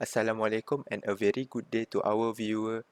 Assalamualaikum and a very good day to our viewer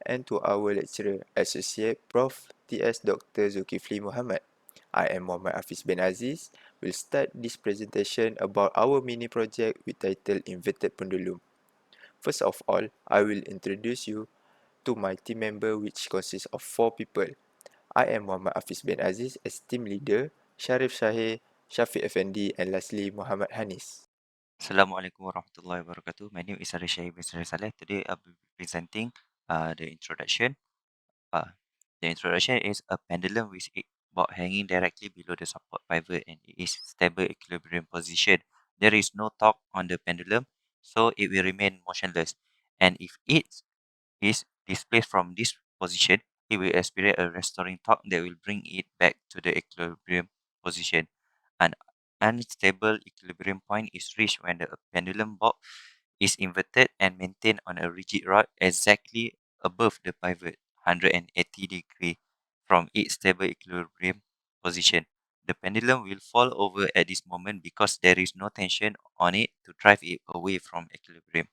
and to our lecturer, Associate Prof. T.S. Dr. Zulkifli Mohamed. I am Mohamed Hafiz bin Aziz. We'll start this presentation about our mini project with title Inverted Pendulum. First of all, I will introduce you to my team member which consists of 4 people. I am Mohamed Hafiz bin Aziz as team leader, Syahir, Syafiq Affandi and lastly Mohamed Hanis. Assalamualaikum warahmatullahi wabarakatuh. My name is Syahir bin Salleh. Today I'll be presenting the introduction. Uh, the introduction is a pendulum with its board hanging directly below the support pivot and it is stable equilibrium position. There is no torque on the pendulum, so it will remain motionless. And if it is displaced from this position, it will experience a restoring torque that will bring it back to the equilibrium position. An unstable equilibrium point is reached when the pendulum bob is inverted and maintained on a rigid rod exactly above the pivot, 180 degrees from its stable equilibrium position. The pendulum will fall over at this moment because there is no tension on it to drive it away from equilibrium.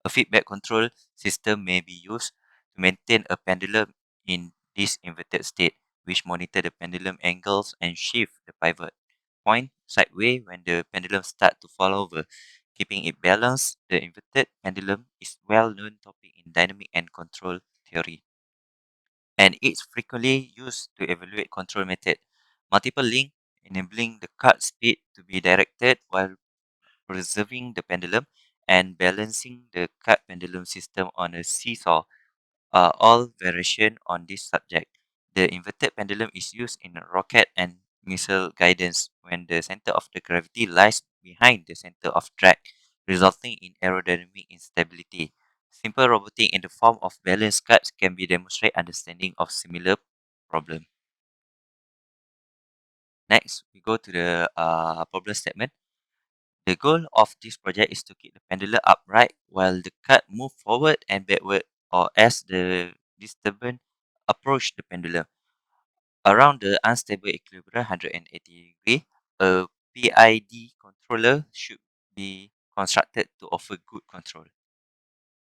A feedback control system may be used to maintain a pendulum in this inverted state, which monitor the pendulum angles and shift the pivot point sideways when the pendulum starts to fall over. Keeping it balanced, the inverted pendulum is well-known topic in dynamic and control theory, and it's frequently used to evaluate control method. Multiple link enabling the card speed to be directed while preserving the pendulum and balancing the card pendulum system on a seesaw are all variation on this subject. The inverted pendulum is used in rocket and missile guidance when the center of the gravity lies behind the center of drag, resulting in aerodynamic instability. Simple robotic in the form of balance cards can be demonstrate understanding of similar problem. Next, we go to the problem statement. The goal of this project is to keep the pendulum upright while the card move forward and backward or as the disturbance approach the pendulum. Around the unstable equilibrium 180 degree, a PID controller should be constructed to offer good control.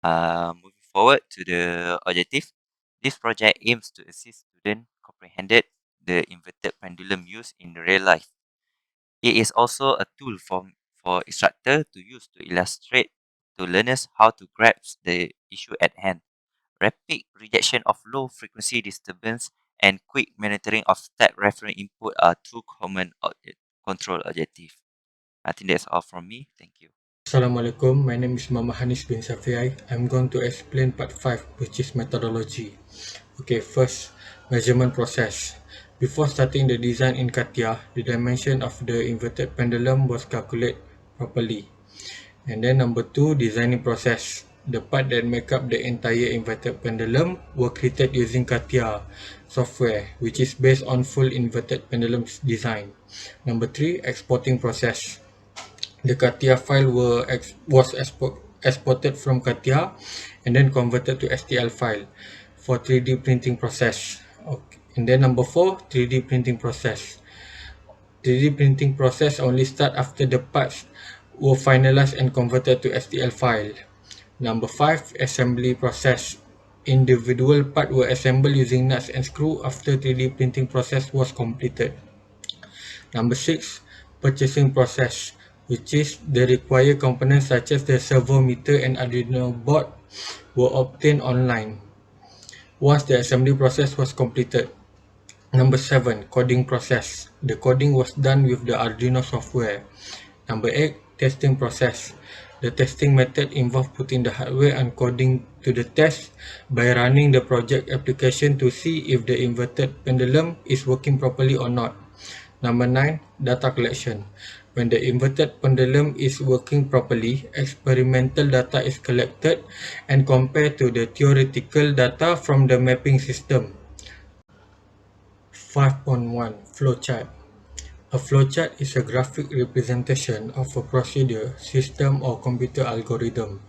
Moving forward to the objective, this project aims to assist students comprehended the inverted pendulum used in real life. It is also a tool for instructor to use to illustrate to learners how to grasp the issue at hand. Rapid rejection of low frequency disturbance and quick monitoring of step reference input are two common control objectives. I think that's all from me. Thank you. Assalamualaikum, my name is Mohamed Hanis bin Safiai. I'm going to explain part 5, which is methodology. Okay, first, measurement process. Before starting the design in CATIA, the dimension of the inverted pendulum was calculated properly. And then number 2, designing process. The part that make up the entire inverted pendulum were created using CATIA software, which is based on full inverted pendulum design. Number 3, exporting process. The CATIA file was exported from CATIA and then converted to STL file for 3D printing process. Okay. And then number 4, 3D printing process. 3D printing process only start after the parts were finalized and converted to STL file. Number 5, assembly process. Individual parts were assembled using nuts and screw after 3D printing process was completed. Number 6, purchasing process, which is the required components such as the servo meter and Arduino board were obtained online once the assembly process was completed. Number 7, coding process. The coding was done with the Arduino software. Number 8, testing process. The testing method involved putting the hardware and coding to the test by running the project application to see if the inverted pendulum is working properly or not. Number 9, data collection. When the inverted pendulum is working properly, experimental data is collected and compared to the theoretical data from the mapping system. 5.1 Flowchart. A flowchart is a graphic representation of a procedure, system, or computer algorithm.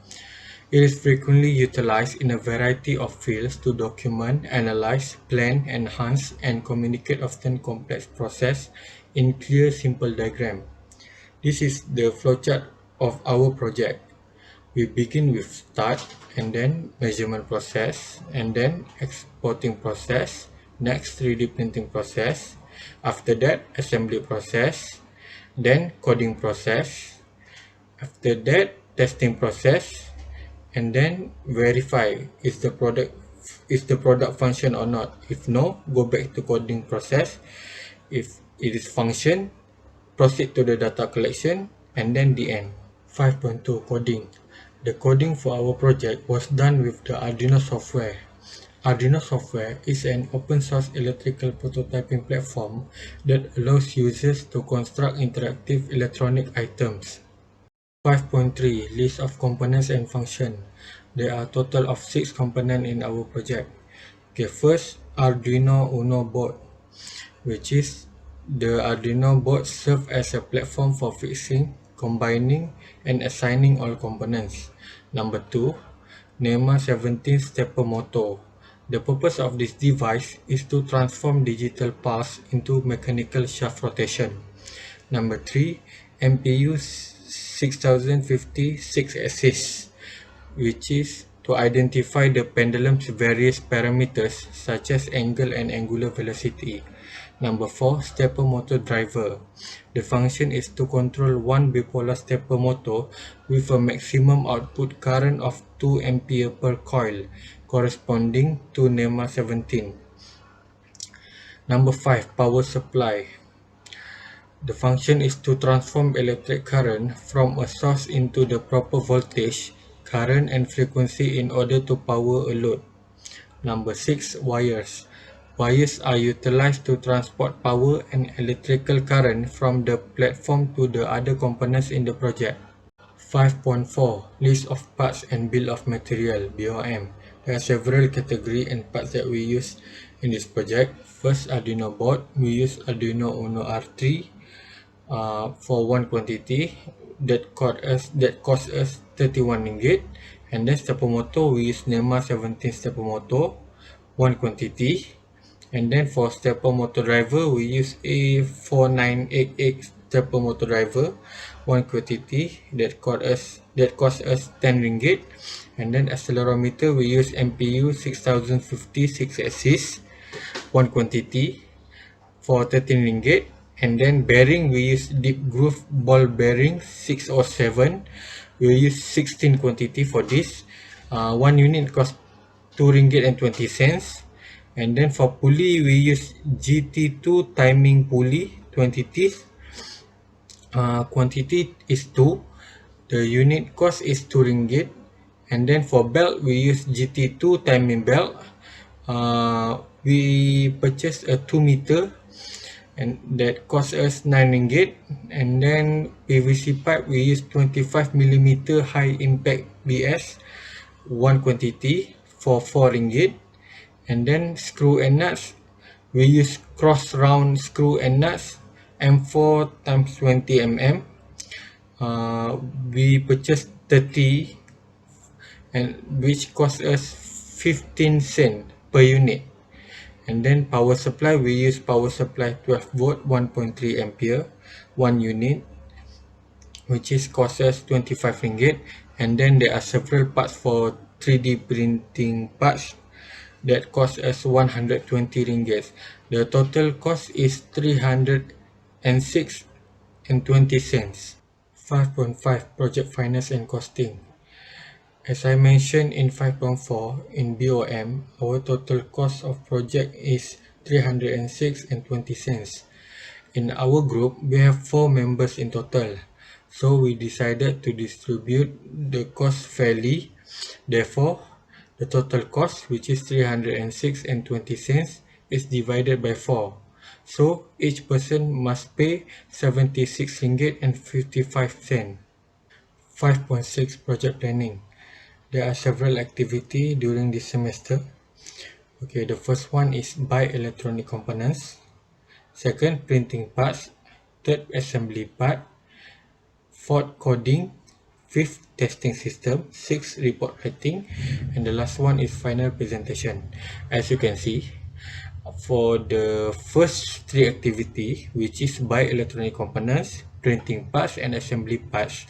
It is frequently utilized in a variety of fields to document, analyze, plan, enhance, and communicate often complex process in clear, simple diagram. This is the flowchart of our project. We begin with start, and then measurement process, and then exporting process, next 3D printing process, after that assembly process, then coding process, after that testing process, and then verify is the product function or not. If no, go back to coding process. If it is function, proceed to the data collection, and then the end. 5.2 Coding. The coding for our project was done with the Arduino software. Arduino software is an open source electrical prototyping platform that allows users to construct interactive electronic items. 5.3 List of components and function. There are a total of 6 components in our project. Okay, first, Arduino Uno board, which is the Arduino board serves as a platform for fixing, combining, and assigning all components. Number 2, NEMA 17 stepper motor. The purpose of this device is to transform digital pulse into mechanical shaft rotation. Number 3, MPU 6050 6-axis, which is to identify the pendulum's various parameters such as angle and angular velocity. Number 4, stepper motor driver. The function is to control one bipolar stepper motor with a maximum output current of 2 ampere per coil, corresponding to NEMA 17. Number 5, power supply. The function is to transform electric current from a source into the proper voltage, current and frequency in order to power a load. Number 6, wires. Wires are utilized to transport power and electrical current from the platform to the other components in the project. 5.4 List of parts and bill of material (BOM). There are several categories and parts that we use in this project. First, Arduino board. We use Arduino Uno R3 for one quantity that cost us 31 ringgit. And then stepper motor, we use NEMA 17 stepper motor, one quantity. And then for stepper motor driver, we use A4988 stepper motor driver, one quantity that cost us 10 ringgit. And then accelerometer, we use MPU 6050 6-axis, one quantity for 13 ringgit. And then bearing, we use deep groove ball bearing 607. We use 16 quantity for this. One unit cost 2 ringgit and 20 cents. And then for pulley, we use GT2 timing pulley quantities. Quantity is 2. The unit cost is 2 ringgit. And then for belt, we use GT2 timing belt. We purchased a 2 meter and that cost us 9 ringgit. And then PVC pipe, we use 25 millimeter high impact BS, one quantity for 4 ringgit. And then screw and nuts, we use cross round screw and nuts M4 times 20 mm. We purchased 30, and which cost us 15 cents per unit. And then power supply, we use power supply 12 volt 1.3 ampere, one unit, which is cost us 25 ringgit. And then there are several parts for 3D printing parts that cost us 120 ringgit. The total cost is 306 and 20 cents. 5.5 Project Finance and Costing. As I mentioned in 5.4, in BOM, our total cost of project is 306 and 20 cents. In our group, we have 4 members in total, so we decided to distribute the cost fairly. Therefore, the total cost, which is 306 and 20 cents, is divided by 4. So each person must pay 76 ringgit and 55 cents. 5.6 Project Planning. There are several activities during this semester. Okay, the first one is buy electronic components. Second, printing parts. Third, assembly part. Fourth, coding. Fifth, testing system. Sixth, report writing. And the last one is final presentation. As you can see, for the first 3 activity, which is buy electronic components, printing parts, and assembly parts,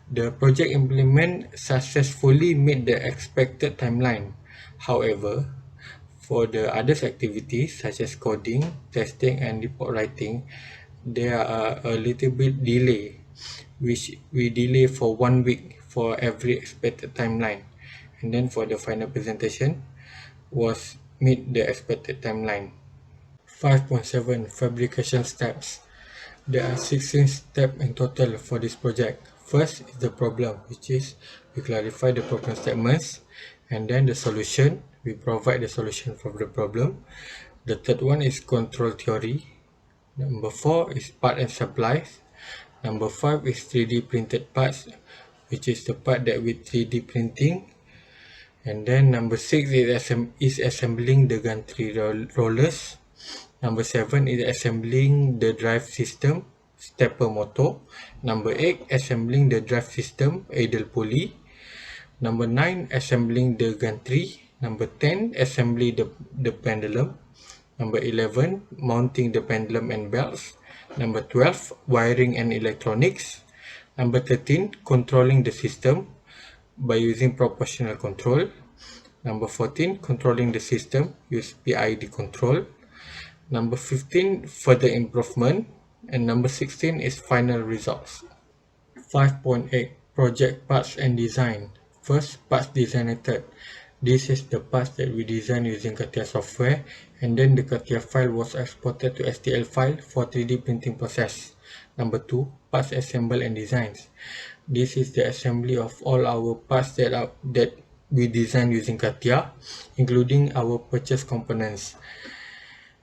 The project implement successfully met the expected timeline. However, for the other activities such as coding, testing, and report writing, there are a little bit delay, which we delay for 1 week for every expected timeline. And then for the final presentation was meet the expected timeline. 5.7 Fabrication steps. There are 16 steps in total for this project. First is the problem, which is we clarify the problem statements, and then the solution, we provide the solution for the problem. The third one is control theory. Number 4 is part and supplies. Number 5 is 3D printed parts, which is the part that we 3D printing. And then number 6 is assembling the gantry rollers. Number 7 is assembling the drive system, stepper motor. Number 8, assembling the drive system, idle pulley. Number 9, assembling the gantry. Number 10, assembly the pendulum. Number 11, mounting the pendulum and belts. Number 12, wiring and electronics. Number 13, controlling the system by using proportional control. Number 14, controlling the system, use PID control. Number 15, further improvement. And number 16 is final results. 5.8, project parts and design. First, parts design method. This is the parts that we design using CATIA software, and then the CATIA file was exported to STL file for 3D printing process. Number 2, parts assemble and designs. This is the assembly of all our parts that we design using CATIA, including our purchase components.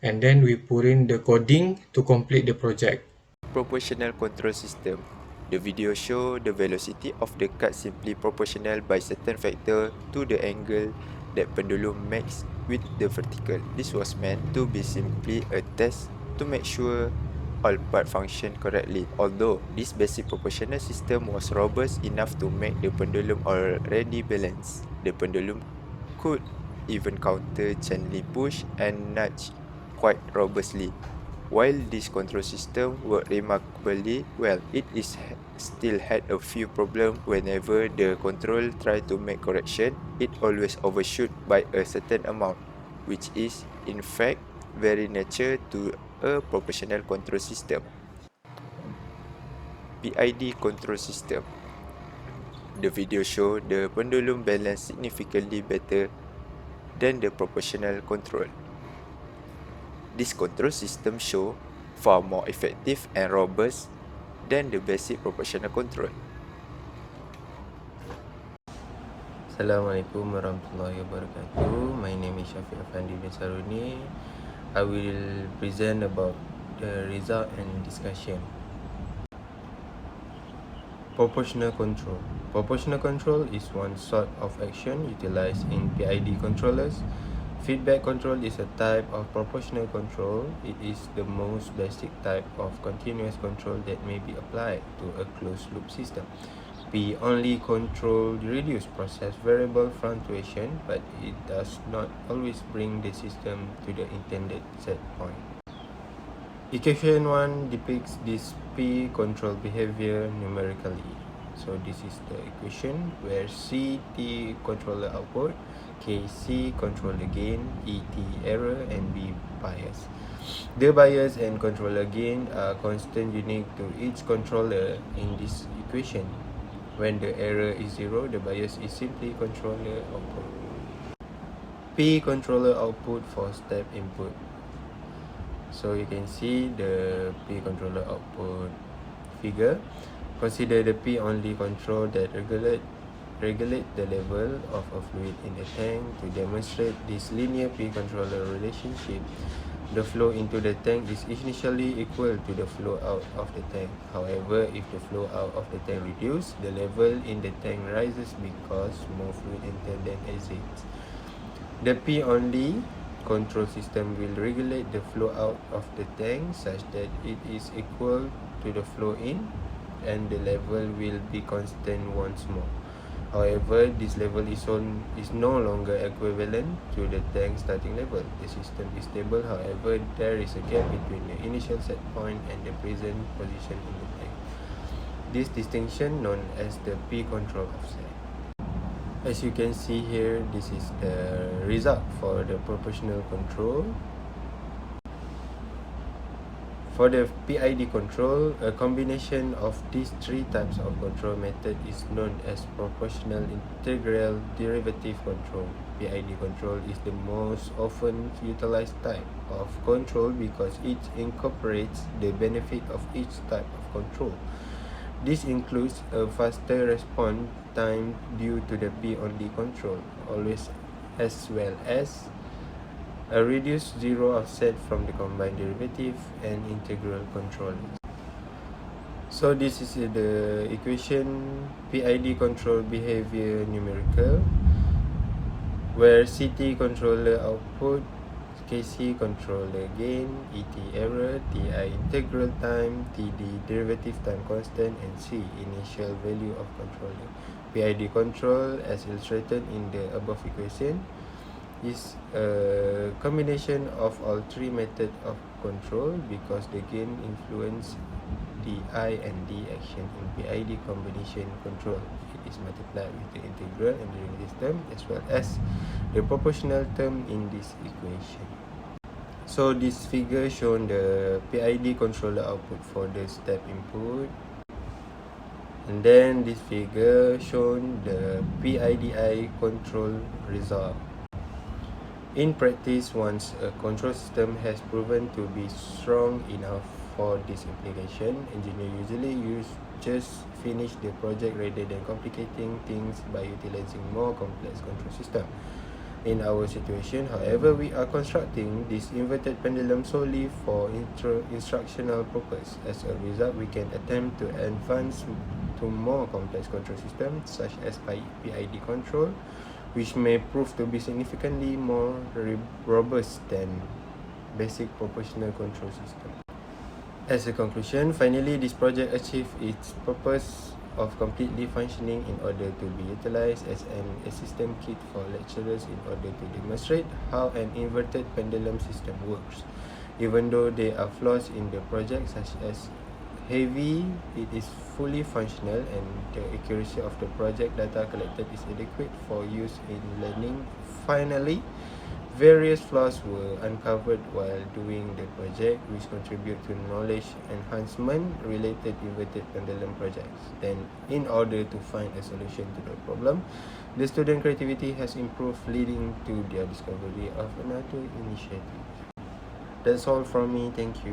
And then we put in the coding to complete the project. Proportional control system. The video show the velocity of the cut simply proportional by certain factor to the angle that pendulum makes with the vertical. This was meant to be simply a test to make sure all parts function correctly. Although this basic proportional system was robust enough to make the pendulum already balanced, the pendulum could even counter gently push and nudge quite robustly. While this control system worked remarkably well, it still had a few problems. Whenever the control tried to make correction, it always overshoot by a certain amount, which is in fact very natural to a proportional control system. PID control system. The video show the pendulum balance significantly better than the proportional control. This control system show far more effective and robust than the basic proportional control. Assalamualaikum warahmatullahi wabarakatuh. My name is Syafiq Affandi bin Sahruni. I will present about the result and discussion. Proportional control. Proportional control is one sort of action utilized in PID controllers. Feedback control is a type of proportional control. It is the most basic type of continuous control that may be applied to a closed-loop system. P only control reduce process variable fluctuation, but it does not always bring the system to the intended set point. Equation 1 depicts this P control behavior numerically. So this is the equation where C, T controller output, K, C controller gain, E, T error, and B bias. The bias and controller gain are constant unique to each controller in this equation. When the error is 0, the bias is simply controller output. P controller output for step input. So you can see the P controller output figure. Consider the P only control that regulate the level of a fluid in the tank. To demonstrate this linear P controller relationship, the flow into the tank is initially equal to the flow out of the tank. However, if the flow out of the tank reduces, the level in the tank rises because more fluid enters than exits. The P only control system will regulate the flow out of the tank such that it is equal to the flow in, and the level will be constant once more. However, this level is no longer equivalent to the tank starting level. The system is stable, however, there is a gap between the initial set point and the present position in the tank. this distinction known as the p-control offset. As you can see here, this is the result for the proportional control. For the PID control, a combination of these three types of control method is known as proportional integral derivative control. PID control is the most often utilized type of control because it incorporates the benefit of each type of control. This includes a faster response time due to the P-only control, always, as well as a reduced zero offset from the combined derivative and integral controllers. So this is the equation PID control behavior numerical, where CT controller output, KC controller gain, ET error, TI integral time, TD derivative time constant, and C initial value of controller. PID control, as illustrated in the above equation, is a combination of all three methods of control because the gain influence the I and D action in PID combination control. It is multiplied with the integral and derivative term as well as the proportional term in this equation. So this figure shown the PID controller output for the step input, and then this figure shown the PIDI control result. In practice, once a control system has proven to be strong enough for this application, engineers usually just finish the project rather than complicating things by utilizing more complex control system. In our situation, however, we are constructing this inverted pendulum solely for instructional purpose. As a result, we can attempt to advance to more complex control systems such as PID control, which may prove to be significantly more robust than basic proportional control system. As a conclusion, finally, this project achieved its purpose of completely functioning in order to be utilized as an assistant kit for lecturers in order to demonstrate how an inverted pendulum system works. Even though there are flaws in the project such as heavy, it is fully functional and the accuracy of the project data collected is adequate for use in learning. Finally, various flaws were uncovered while doing the project which contribute to knowledge enhancement related inverted pendulum projects. Then, in order to find a solution to the problem, the student creativity has improved, leading to their discovery of another initiative. That's all from me. Thank you.